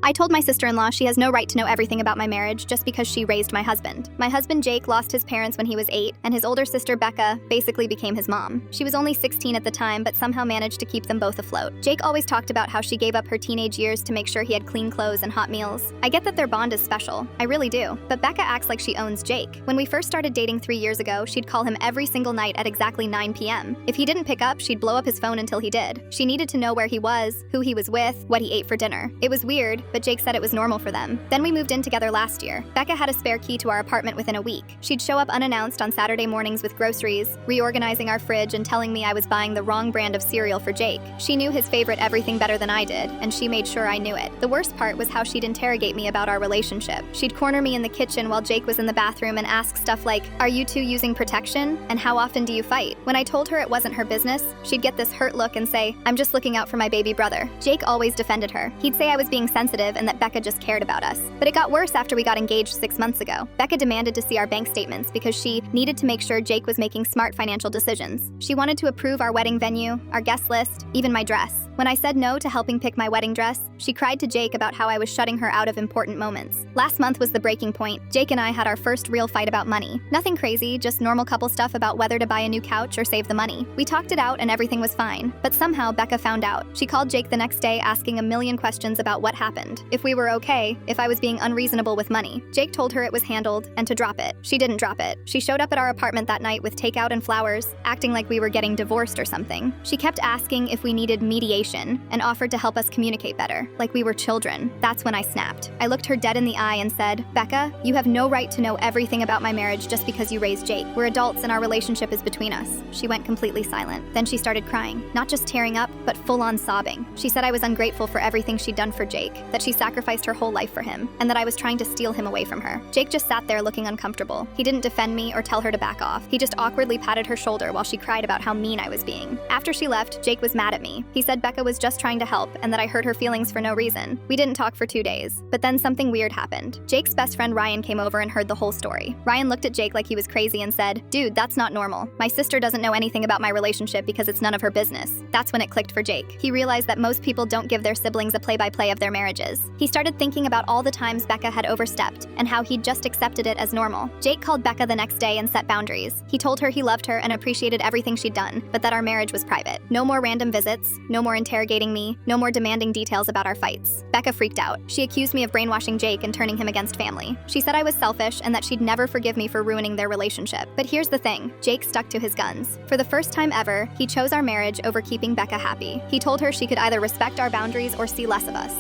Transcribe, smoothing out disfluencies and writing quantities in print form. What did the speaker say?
I told my sister-in-law she has no right to know everything about my marriage just because she raised my husband. My husband Jake lost his parents when he was 8, and his older sister Becca basically became his mom. She was only 16 at the time, but somehow managed to keep them both afloat. Jake always talked about how she gave up her teenage years to make sure he had clean clothes and hot meals. I get that their bond is special, I really do, but Becca acts like she owns Jake. When we first started dating 3 years ago, she'd call him every single night at exactly 9 p.m. If he didn't pick up, she'd blow up his phone until he did. She needed to know where he was, who he was with, what he ate for dinner. It was weird, but Jake said it was normal for them. Then we moved in together last year. Becca had a spare key to our apartment within a week. She'd show up unannounced on Saturday mornings with groceries, reorganizing our fridge and telling me I was buying the wrong brand of cereal for Jake. She knew his favorite everything better than I did, and she made sure I knew it. The worst part was how she'd interrogate me about our relationship. She'd corner me in the kitchen while Jake was in the bathroom and ask stuff like, "Are you two using protection? And how often do you fight?" When I told her it wasn't her business, she'd get this hurt look and say, "I'm just looking out for my baby brother." Jake always defended her. He'd say I was being sensitive and that Becca just cared about us. But it got worse after we got engaged 6 months ago. Becca demanded to see our bank statements because she needed to make sure Jake was making smart financial decisions. She wanted to approve our wedding venue, our guest list, even my dress. When I said no to helping pick my wedding dress, she cried to Jake about how I was shutting her out of important moments. Last month was the breaking point. Jake and I had our first real fight about money. Nothing crazy, just normal couple stuff about whether to buy a new couch or save the money. We talked it out and everything was fine. But somehow Becca found out. She called Jake the next day asking a million questions about what happened, if we were okay, if I was being unreasonable with money. Jake told her it was handled and to drop it. She didn't drop it. She showed up at our apartment that night with takeout and flowers, acting like we were getting divorced or something. She kept asking if we needed mediation and offered to help us communicate better, like we were children. That's when I snapped. I looked her dead in the eye and said, "Becca, you have no right to know everything about my marriage just because you raised Jake. We're adults and our relationship is between us." She went completely silent. Then she started crying, not just tearing up, but full-on sobbing. She said I was ungrateful for everything she'd done for Jake, that she sacrificed her whole life for him, and that I was trying to steal him away from her. Jake just sat there looking uncomfortable. He didn't defend me or tell her to back off. He just awkwardly patted her shoulder while she cried about how mean I was being. After she left, Jake was mad at me. He said Becca was just trying to help and that I hurt her feelings for no reason. We didn't talk for 2 days, but then something weird happened. Jake's best friend Ryan came over and heard the whole story. Ryan looked at Jake like he was crazy and said, "Dude, that's not normal. My sister doesn't know anything about my relationship because it's none of her business." That's when it clicked for Jake. He realized that most people don't give their siblings a play-by-play of their marriages. He started thinking about all the times Becca had overstepped and how he'd just accepted it as normal. Jake called Becca the next day and set boundaries. He told her he loved her and appreciated everything she'd done, but that our marriage was private. No more random visits, no more interrogating me, no more demanding details about our fights. Becca freaked out. She accused me of brainwashing Jake and turning him against family. She said I was selfish and that she'd never forgive me for ruining their relationship. But here's the thing, Jake stuck to his guns. For the first time ever, he chose our marriage over keeping Becca happy. He told her she could either respect our boundaries or see less of us.